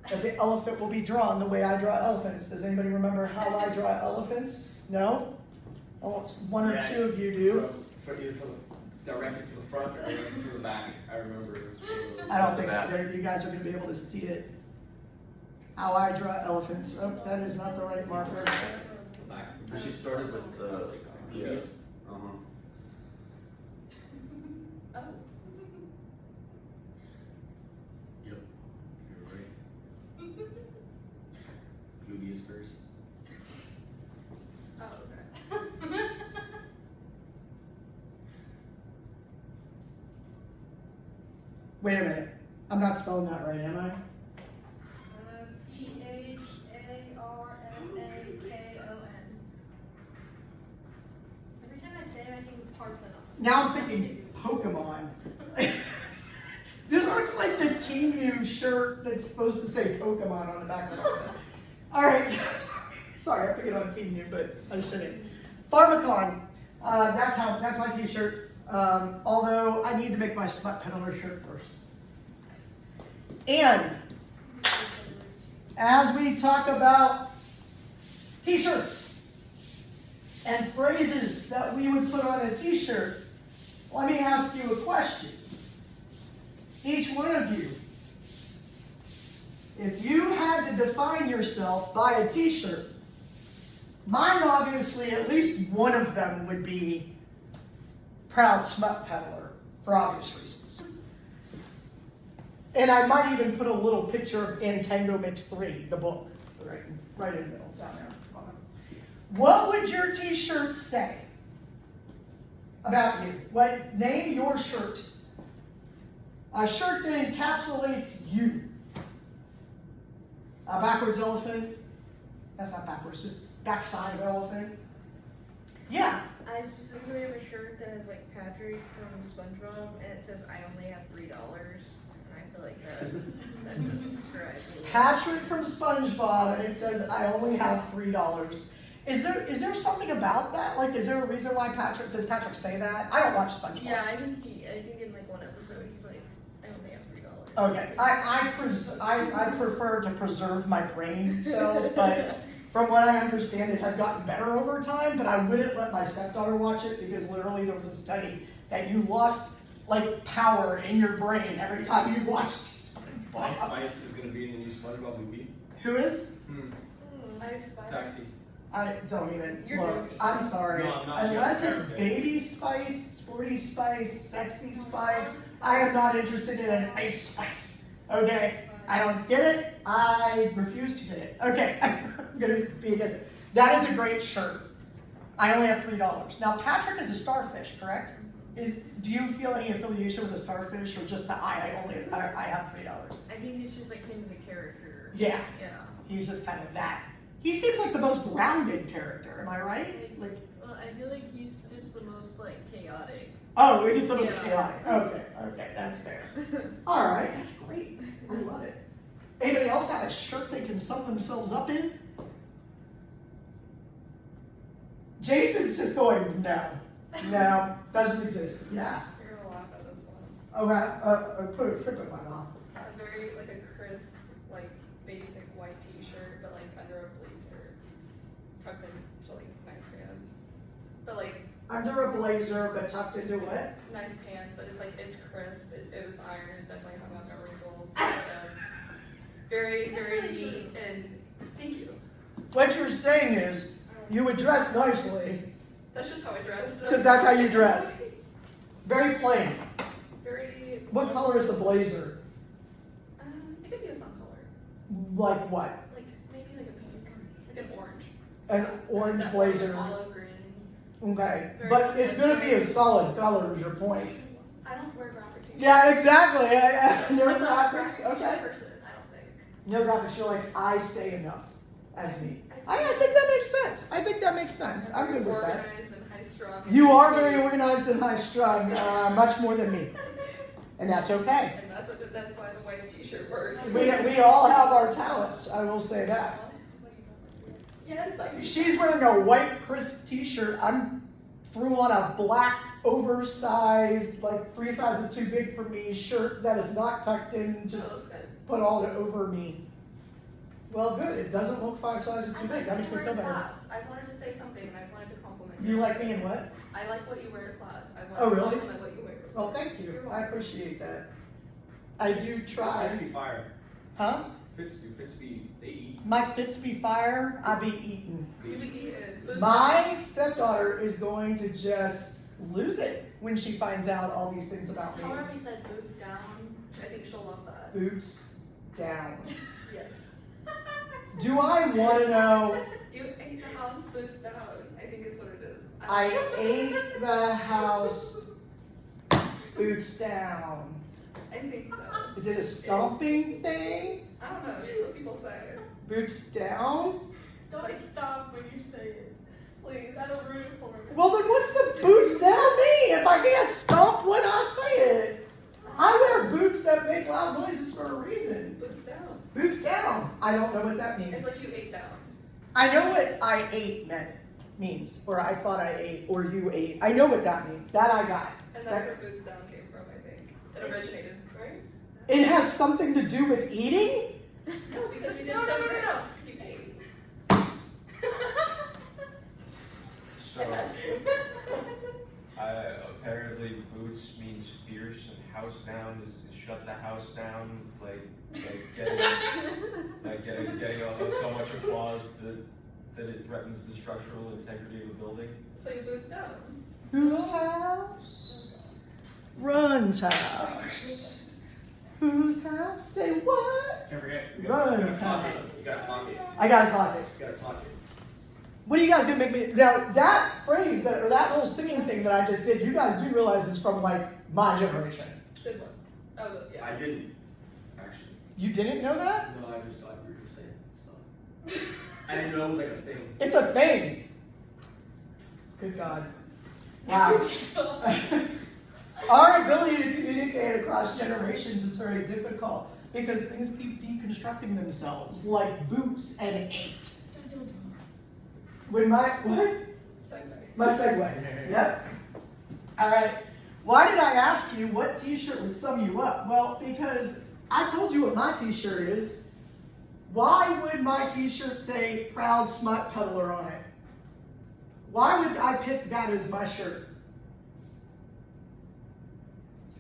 That the elephant will be drawn the way I draw elephants. Does anybody remember how I draw elephants? No? Oh, one or two of you do. Either directly from the front or directly from the back. I remember. I don't think you guys are going to be able to see it. How I draw elephants. Oh, that is not the right marker. Back. But she started with the Yes. Oh. Yep, you're right. Gluteus first. Oh, okay. Wait a minute. I'm not spelling that right, am I? PHARMAKON. Every time I say it, I think Parthenon. Now I'm thinking Pokemon. This looks like the Team New shirt that's supposed to say Pokemon on the back of it. All right, sorry, I picked it on Team New, but I shouldn't. Pharmacon. That's my T-shirt. Although I need to make my Smut Peddler shirt first. And as we talk about T-shirts and phrases that we would put on a T-shirt, let me ask you a question. Each one of you, if you had to define yourself by a T-shirt, mine obviously, at least one of them would be Proud Smut Peddler, for obvious reasons. And I might even put a little picture of Nintendo Mix 3, the book, right in the middle, down there. What would your T-shirt say about you? Name your shirt. A shirt that encapsulates you. A backwards elephant. That's not backwards, just backside of elephant. Yeah. I specifically have a shirt that has like Patrick from SpongeBob, and it says I only have $3, and I feel like that just describes me. Patrick from SpongeBob, and it says, I only have $3. Is there something about that? Like, is there a reason why does Patrick say that? I don't watch SpongeBob. Yeah, I think in like one episode he's like, I only have $3. Okay, I prefer to preserve my brain cells, but from what I understand, it has gotten better over time, but I wouldn't let my stepdaughter watch it because literally there was a study that you lost, like, power in your brain every time you watched SpongeBob. Ice Spice is gonna be in the new SpongeBob movie. Who is? Ice Spice. Sexy. I don't even You're look. joking. I'm sorry. No, I'm not. Unless She it's has a character. baby spice, sporty spice, sexy spice, I am not interested in an ice spice. Okay? I don't get it. I refuse to get it. Okay, I'm gonna be against it. That is a great shirt. I only have $3. Now Patrick is a starfish, correct? Do you feel any affiliation with a starfish, or just the I have $3? I think it's just like him as a character. Yeah, Yeah. he's just kind of that. He seems like the most grounded character. Am I right? Like, Well, I feel like he's just the most like chaotic. oh, he's the most Yeah. chaotic. Okay, that's fair. All right, that's great. I love it. Anybody else have a shirt they can sum themselves up in? Jason's just going, no, doesn't exist. Yeah. You're gonna laugh at this one. Okay, put it my mouth. A very like a crisp, like basic white t-shirt, but like under a blazer, tucked into like nice pants. But like Under a blazer, but tucked into what? nice pants, but it's crisp. It was iron. It's definitely hung up no wrinkles. Very very neat and thank you. What you're saying is, you would dress nicely, That's just how I dress. because that's how you dress. Very plain. Very. What color is the blazer? It could be a fun color. Like what? Like maybe like a pink, like an orange. An orange That blazer. Olive green. Okay, Very but it's similar. gonna be a solid color, is your point. I don't wear graphic t-shirts. Yeah, exactly. No I'm not a graphics. graphic Okay. person, I don't think. No graphics. You're like, I say enough as me. I I think that makes sense. I think that makes sense. I'm good with that. Organized and high strung. You are very organized and high strung, much more than me, and that's okay. And that's why the white t-shirt works. We all have our talents. I will say that. Yes, I She's wearing a white crisp T-shirt. I'm threw on a black oversized, like 3 sizes too big for me shirt that is not tucked in, just looks good. put all over me. Well, good. It doesn't look 5 sizes too big. That makes me feel better. Class. I wanted to say something and I wanted to compliment You like me in what? I like what you wear to class. I want Oh, to really? compliment what you wear. Well, thank you. I appreciate that. I do Fits try. be fire. Huh? Fits be they eat. My fits be fire. I be eaten. You be eating. My stepdaughter is going to just lose it when she finds out all these things about me. Tell her we said boots down. I think she'll love that. Boots down. Yes. Do I want to know? You ate the house boots down. I think is what it is. I ate the house boots down. I think so. Is it a stomping thing? I don't know. It's just what people say. Boots down? Don't stop when you say it. Please. That'll ruin it for me. Well, then what's the boots down mean if I can't stomp when I say it? I wear boots that make loud noises for a reason. Boots down. Boots down. I don't know what that means. It's what you ate down. I know what I ate means, or I thought I ate, or you ate. I know what that means. That I got. And that's where boots down came from, I think. It originated, right? It has something to do with eating? No, because you did No, so no, no, great. no. Because you ate. So, And that's apparently boots means fierce and house down is shut the house down, like getting so much applause that it threatens the structural integrity of a building. So you boots down. Whose house runs house? Whose house? Say what? Can't forget. You Run, gotta clock it. Thomas. You gotta clock it. I gotta clock it. You gotta clock it. What are you guys gonna make me? Now that phrase or that little singing thing that I just did, you guys do realize it's from like my generation. Good one. Oh, yeah. I didn't actually. You didn't know that? No, I just thought you were gonna say stuff. I didn't know it was like a thing. It's a thing. Good God. Wow. Our ability to communicate across generations is very difficult because things keep deconstructing themselves, like boots and eight. When what? Segue. My segue. Yep. All right. Why did I ask you what t-shirt would sum you up? Well, because I told you what my t-shirt is. Why would my t-shirt say Proud Smut Peddler on it? Why would I pick that as my shirt?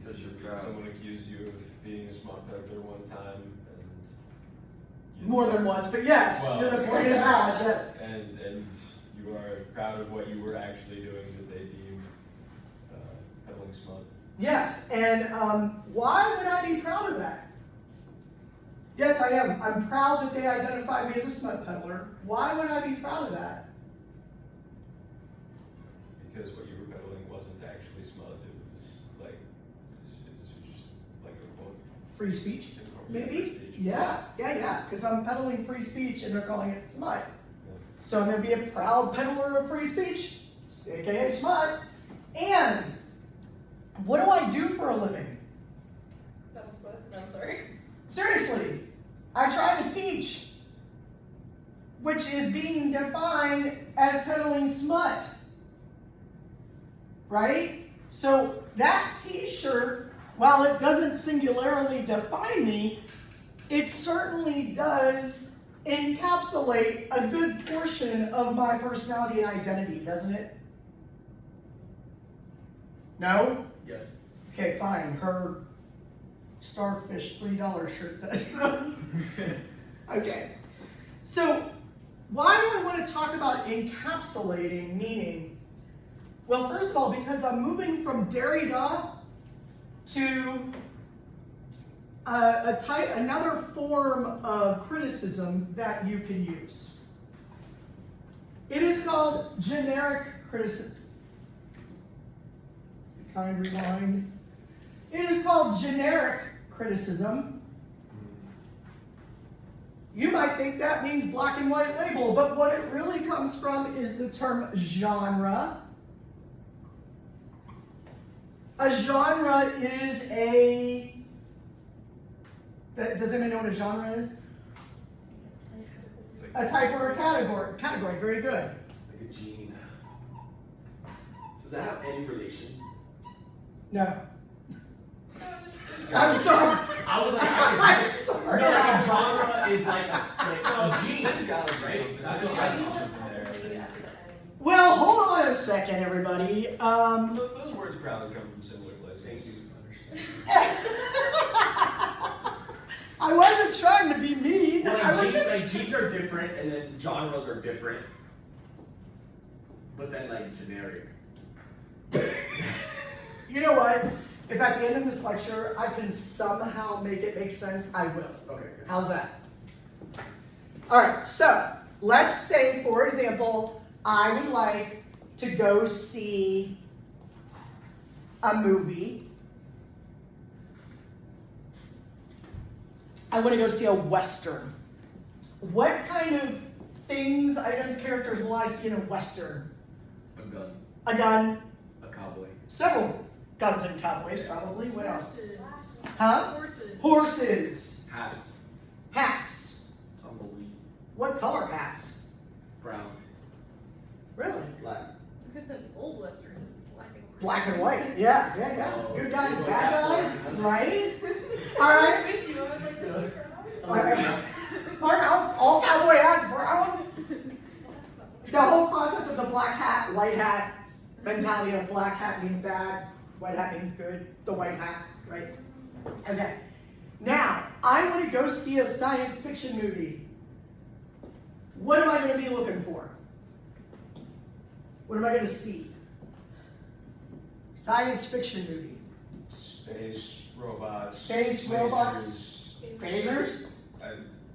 Because you're proud. Someone accused you of being a smart peddler one time, and More than once, but yes, Well- the point is valid, yes. and you are proud of what you were actually doing that they deemed peddling smut. Yes, and why would I be proud of that? Yes, I am. I'm proud that they identify me as a smut peddler. Why would I be proud of that? Because what you were peddling wasn't actually smut. It was like it's just like a quote. Free speech? Yeah, Maybe? free speech. Yeah, because I'm peddling free speech and they're calling it smut. Yeah. So I'm going to be a proud peddler of free speech, aka smut. And what do I do for a living? That was what? No, I'm sorry. Seriously, I try to teach, which is being defined as peddling smut. Right? So that t-shirt, while it doesn't singularly define me, it certainly does encapsulate a good portion of my personality and identity, doesn't it? No? Yes. Okay, fine. Her Starfish $3 shirt does though. Okay. So why do I want to talk about encapsulating meaning? Well, first of all, because I'm moving from Derrida to another form of criticism that you can use. It is called generic criticism. Kind rewind. It is called generic criticism. You might think that means black and white label, but what it really comes from is the term genre. A genre is a... Does anyone know what a genre is? It's A type or a category. Category, very good. Like a gene. Does that have any relation? No. I'm sorry. I was like, I'm sorry. no, like a genre is like a gene, There's gotta be right? something. That's There's what gotta I be thought. something there. Well, hold on a second, everybody. Those words probably come from similar places. Thank you for understanding. I wasn't trying to be mean. Well, I was like, just... genes are different, and then genres are different. But then, like, generic. You know what? If at the end of this lecture I can somehow make it make sense, I will. Okay, good. How's that? All right, so let's say, for example, I would like to go see a movie. I want to go see a Western. What kind of things, items, characters will I see in a Western? A gun. A gun, A cowboy. several guns and cowboys, probably. What else? Horses. Huh? Horses. Horses. Hats. Hats. Tumbleweed. What color hats? Brown. Really? Black. If it's an old western, it's black and white. Black and white. Yeah. Oh, Good guys, it's bad like guys, that. right? All right. With you, I was like, really proud. Aren't all cowboy hats brown? That's not what The whole concept of the black hat, white hat mentality of black hat means bad, white hat means good. The white hats, right? Okay. Now, I want to go see a science fiction movie. What am I going to be looking for? What am I going to see? Science fiction movie. Space robots. Space robots. Phasers?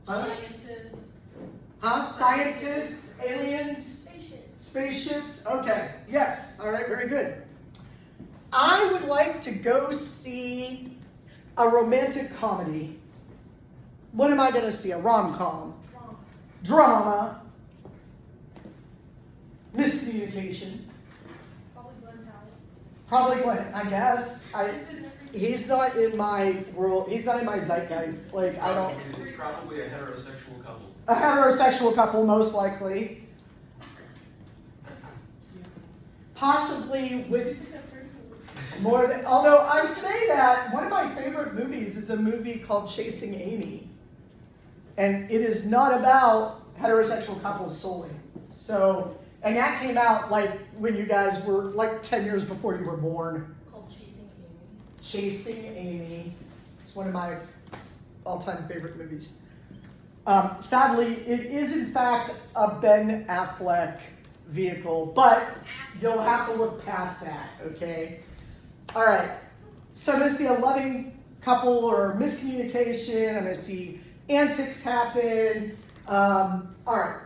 Huh? Scientists. Huh? Scientists, aliens, Spaceships. spaceships. Okay. Yes. All right. Very good. I would like to go see a romantic comedy. What am I going to see? A rom-com. Drama. Miscommunication. Probably Glen Powell. Probably Glenn, I guess. He's not in my world. He's not in my zeitgeist. Like I don't. Probably a heterosexual couple. A heterosexual couple, most likely. Possibly with more than. Although I say that one of my favorite movies is a movie called Chasing Amy, and it is not about heterosexual couples solely. So, and that came out like when you guys were like 10 years before you were born. Called Chasing Amy. Chasing Amy. It's one of my all-time favorite movies. Sadly, it is in fact a Ben Affleck vehicle, but you'll have to look past that, okay? All right, so I'm gonna see a loving couple or miscommunication. I'm gonna see antics happen. All right,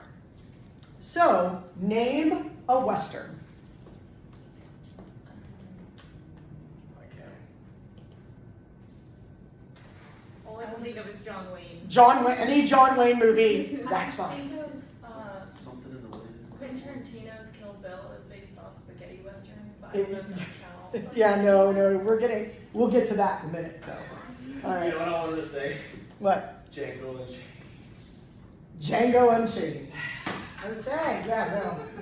so name a Western. All I can think of is John Wayne. Any John Wayne movie, that's I fine. think of Something in the way. Quentin Tarantino's Kill Bill is based off spaghetti westerns, but I don't know if that counts. Yeah, no, we'll get to that in a minute, though. All You right, know what I wanted to say? what? Django and Django Unchained. Okay, yeah,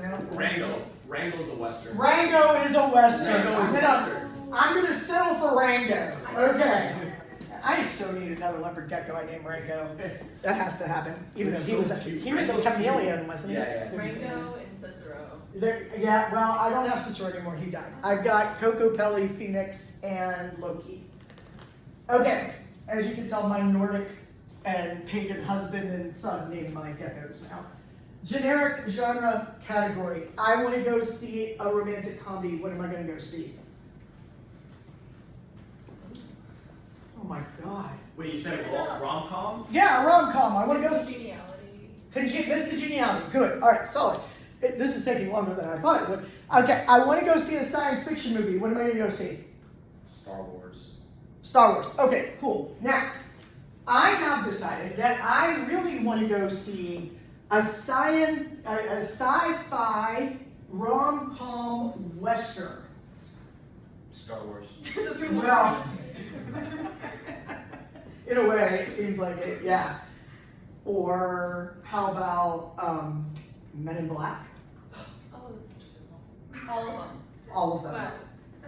no. Rango's a Western. Rango is a Western. Rango is a Western. I'm gonna settle for Rango. Okay. I so need another leopard gecko I named Rango. That has to happen. Even though he was a chameleon, wasn't he? Yeah. Rango and Cicero. Yeah, well, I don't have Cicero anymore. He died. I've got Coco Pelli, Phoenix, and Loki. Okay, as you can tell, my Nordic and pagan husband and son named my geckos now. Generic genre category. I want to go see a romantic comedy. What am I going to go see? Oh my God. Wait, you said rom-com? Yeah, a rom-com. I want to go see Geniality. Miss Congeniality. Good. All right, solid. This is taking longer than I thought it would. Okay, I want to go see a science fiction movie. What am I going to go see? Star Wars. Star Wars. Okay, cool. Now, I have decided that I really want to go see a sci-fi rom-com western. Star Wars. Well, in a way, it seems like it, yeah. Or how about Men in Black? Oh, that's such a good one. All of them. All of them. Well,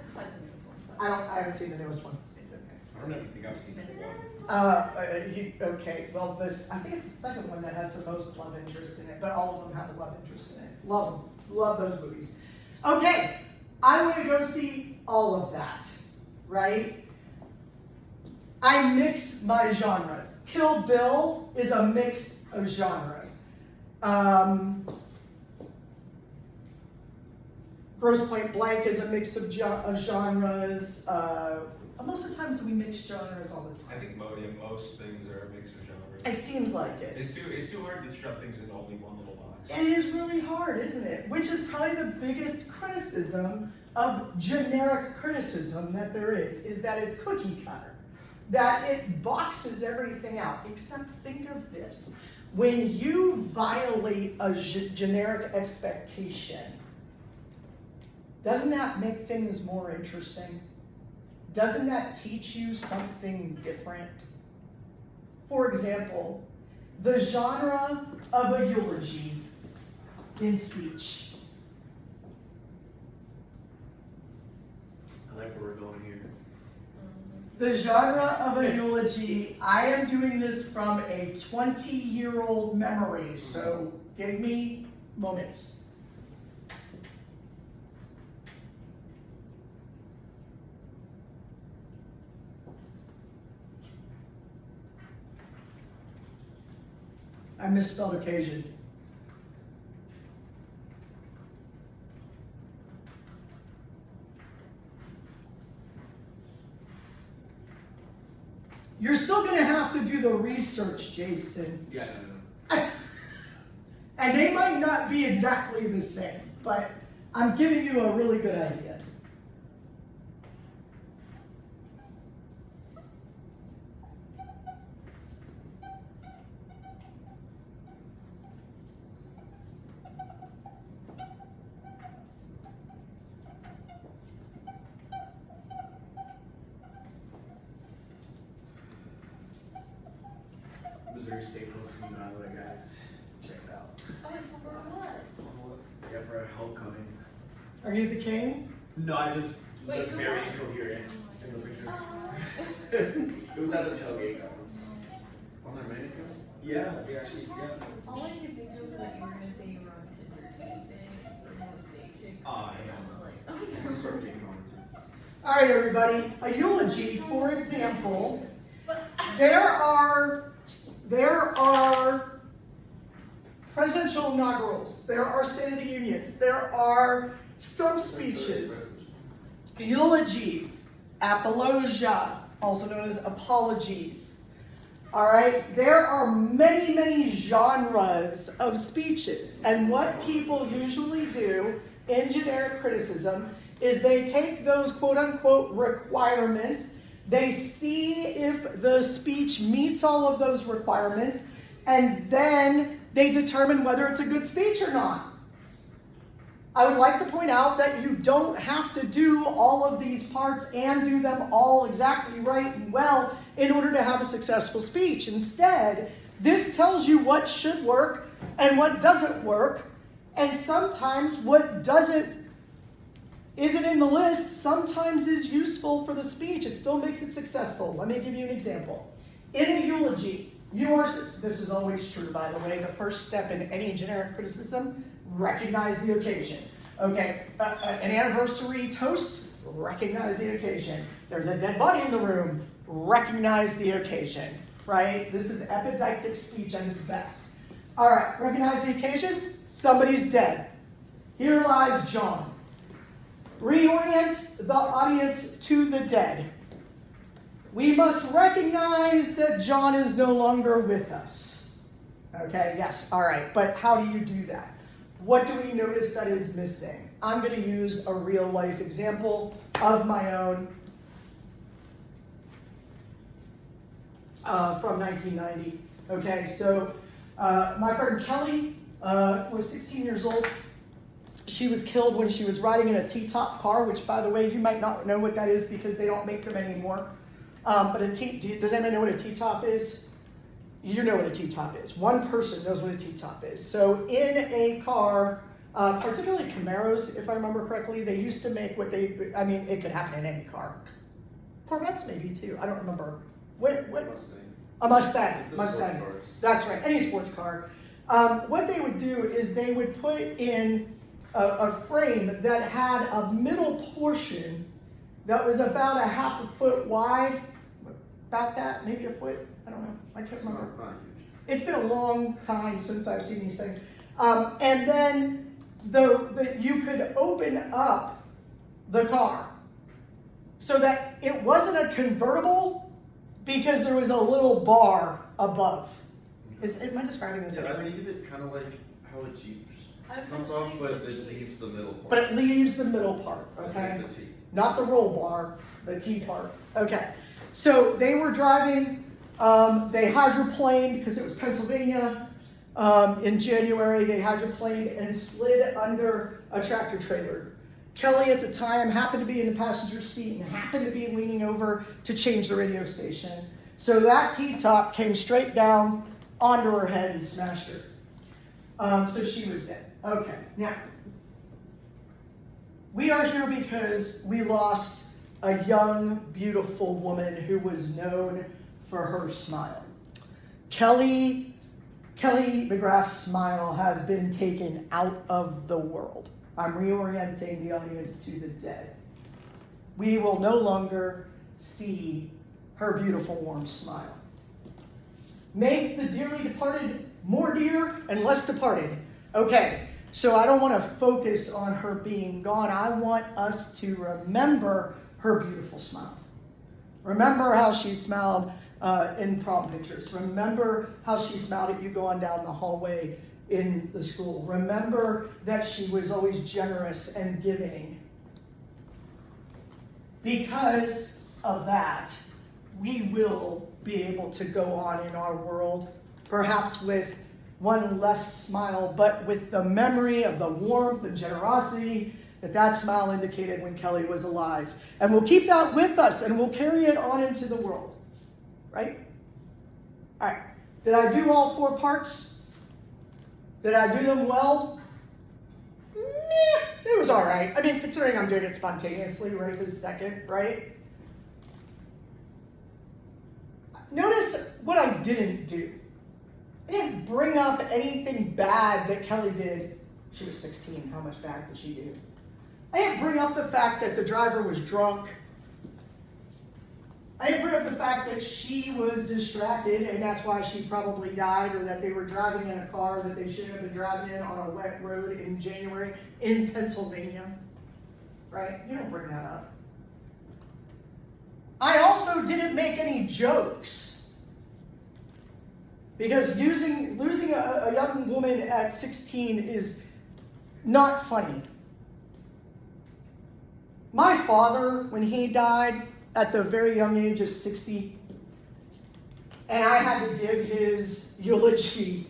besides the newest one. But I haven't seen the newest one. it's okay. I don't even think I've seen one. Okay, well, I think it's the second one that has the most love interest in it, but all of them have a love interest in it. Love them. Love those movies. Okay, I want to go see all of that, right? I mix my genres. Kill Bill is a mix of genres. Grosse Pointe Blank is a mix of genres. Most of the times we mix genres all the I time. think most things are a mix of genres. It seems like it. It's too hard to shove things into only one little box. It is really hard, isn't it? Which is probably the biggest criticism of generic criticism that there is that it's cookie cutter. That it boxes everything out. Except think of this. When you violate a generic expectation, doesn't that make things more interesting? Doesn't that teach you something different? For example, the genre of a eulogy in speech. I like where we're going here. The genre of a eulogy, I am doing this from a 20-year-old memory, so give me moments. I misspelled occasion. You're still going to have to do the research, Jason. Yeah, no. And they might not be exactly the same, but I'm giving you a really good idea. Missouri State posting, by the way, guys. Check it out. Oh, it's for what? Yeah, for homecoming. Are you the king? No, I just Wait, look who very won? incoherent in the picture. Oh. It was at the tailgate conference. On their main account? Yeah, they actually, yeah. All I could think of was that you were gonna say you were on Tinder Tuesday for most state chicks. Oh, And yeah. I was like, oh I'm no. start getting on it too. All right, everybody. A eulogy, for example, there are presidential inaugurals, there are State of the Unions, there are stump speeches, eulogies, apologia, also known as apologies. All right, there are many, many genres of speeches, and what people usually do in generic criticism is they take those quote-unquote requirements, they see if the speech meets all of those requirements, and then they determine whether it's a good speech or not. I would like to point out that you don't have to do all of these parts and do them all exactly right and well in order to have a successful speech. Instead, this tells you what should work and what doesn't work, and sometimes what isn't in the list sometimes is useful for the speech. It still makes it successful. Let me give you an example. In a eulogy, this is always true, by the way, the first step in any generic criticism, recognize the occasion. Okay, an anniversary toast, recognize the occasion. There's a dead body in the room, recognize the occasion, right? This is epidictic speech at its best. All right, recognize the occasion, somebody's dead. Here lies John. Reorient the audience to the dead. We must recognize that John is no longer with us. Okay, yes, all right, but how do you do that? What do we notice that is missing? I'm going to use a real life example of my own from 1990. Okay, so my friend Kelly was 16 years old. She was killed when she was riding in a T-top car, which, by the way, you might not know what that is because they don't make them anymore. But does anybody know what a T-top is? You know what a T-top is. One person knows what a T-top is. So in a car, particularly Camaros, if I remember correctly, they used to make it could happen in any car. Corvettes maybe too, I don't remember. What? Mustang. A Mustang. The Mustang. sports cars. That's right, any sports car. What they would do is they would put in a frame that had a middle portion that was about a half a foot wide, about that, maybe a foot, I don't know, I can't It's remember. not huge. It's been a long time since I've seen these things. And then you could open up the car so that it wasn't a convertible because there was a little bar above. Am I describing this? Yeah, I correctly? leave it kind of like how a Jeep I was comes gonna off, say but the it Jeep. leaves the middle part. But it leaves the middle part, okay? It's a T. Not the roll bar, the T part. Okay. So they were driving, they hydroplaned because it was Pennsylvania. In January, they hydroplaned and slid under a tractor trailer. Kelly at the time happened to be in the passenger seat and happened to be leaning over to change the radio station. So that T-top came straight down onto her head and smashed her. So she was dead. Okay, now, we are here because we lost a young, beautiful woman who was known for her smile. Kelly McGrath's smile has been taken out of the world. I'm reorienting the audience to the dead. We will no longer see her beautiful, warm smile. Make the dearly departed more dear and less departed. Okay, so I don't want to focus on her being gone. I want us to remember her beautiful smile. Remember how she smiled in prom pictures. Remember how she smiled at you going down the hallway in the school. Remember that she was always generous and giving. Because of that, we will be able to go on in our world, perhaps with one less smile, but with the memory of the warmth and generosity that smile indicated when Kelly was alive. And we'll keep that with us and we'll carry it on into the world. Right? All right. Did I do all 4 parts? Did I do them well? Meh, it was alright. I mean, considering I'm doing it spontaneously right this second, right? Notice what I didn't do. I didn't bring up anything bad that Kelly did. She was 16, how much bad did she do? I didn't bring up the fact that the driver was drunk. I didn't bring up the fact that she was distracted and that's why she probably died, or that they were driving in a car that they shouldn't have been driving in on a wet road in January in Pennsylvania. Right? You don't bring that up. I also didn't make any jokes. Because losing a young woman at 16 is not funny. My father, when he died at the very young age of 60, and I had to give his eulogy,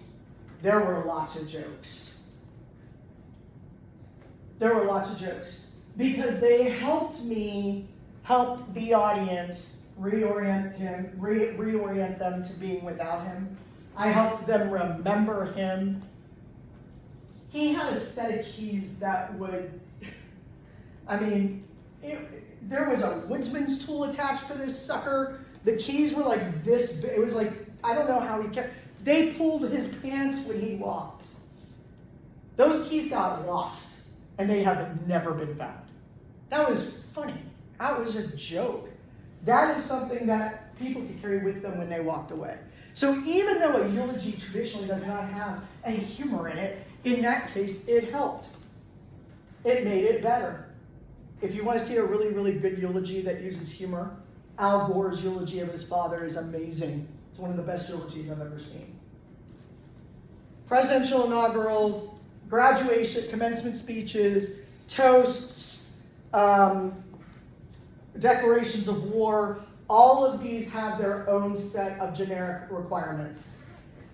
there were lots of jokes. There were lots of jokes. Because they helped me help the audience reorient them to being without him. I helped them remember him. He had a set of keys that would, there was a woodsman's tool attached to this sucker. The keys were like this, it was like, I don't know how he kept, they pulled his pants when he walked. Those keys got lost and they have never been found. That was funny. That was a joke. That is something that people could carry with them when they walked away. So even though a eulogy traditionally does not have any humor in it, in that case, it helped. It made it better. If you want to see a really, really good eulogy that uses humor, Al Gore's eulogy of his father is amazing. It's one of the best eulogies I've ever seen. Presidential inaugurals, graduation, commencement speeches, toasts, declarations of war, all of these have their own set of generic requirements.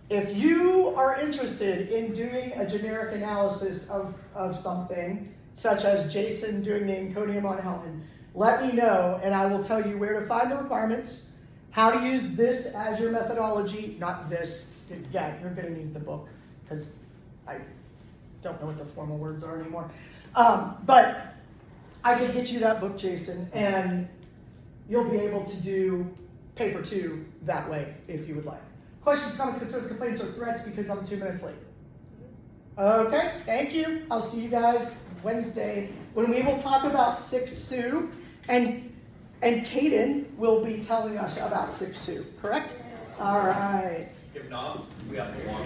If you are interested in doing a generic analysis of something, such as Jason doing the encodium on Helen, let me know and I will tell you where to find the requirements, how to use this as your methodology, not this, yeah, you're gonna need the book, because I don't know what the formal words are anymore. But I can get you that book, Jason, and you'll be able to do paper 2 that way, if you would like. Questions, comments, concerns, complaints, or threats, because I'm 2 minutes late. Okay, thank you. I'll see you guys Wednesday when we will talk about 6 Sioux, and Caden will be telling us about 6 Sioux, correct? All right. If not, we have to walk.